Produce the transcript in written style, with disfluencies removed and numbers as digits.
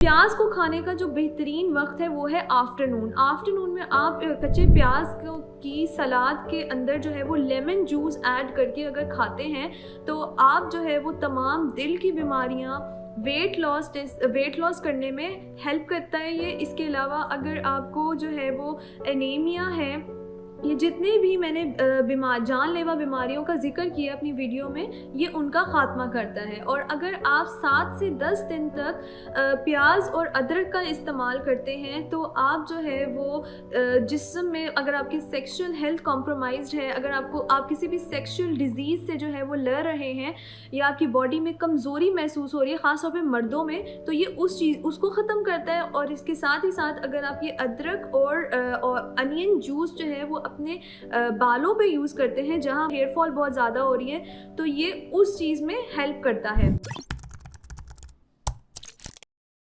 प्याज को खाने का जो बेहतरीन वक्त है वो है आफ्टरनून। आफ्टरनून में आप कच्चे प्याज की सलाद के अंदर जो है वो लेमन जूस ऐड करके अगर खाते हैं तो आप जो है वो तमाम दिल की बीमारियां, वेट लॉस करने में हेल्प करता है ये। इसके अलावा अगर आपको जो है वो एनीमिया है, ये जितने भी मैंने जानलेवा बीमारियों का जिक्र किया अपनी वीडियो में, ये उनका ख़ात्मा करता है। और अगर आप 7 से 10 दिन तक प्याज और अदरक का इस्तेमाल करते हैं तो आप जो है वो जिस्म में, अगर आपकी सेक्सुअल हेल्थ कॉम्प्रोमाइज्ड है, अगर आप किसी भी सेक्सुअल डिजीज़ से जो है वो लड़ रहे हैं या आपकी बॉडी में कमज़ोरी महसूस हो रही है, ख़ास तौर पे मर्दों में, तो ये उसको ख़त्म करता है। और इसके साथ ही साथ अगर आप ये अदरक और अनियन जूस जो है वो अपने बालों पे यूज़ करते हैं जहाँ हेयर फॉल बहुत ज़्यादा हो रही है, तो ये उस चीज़ में हेल्प करता है।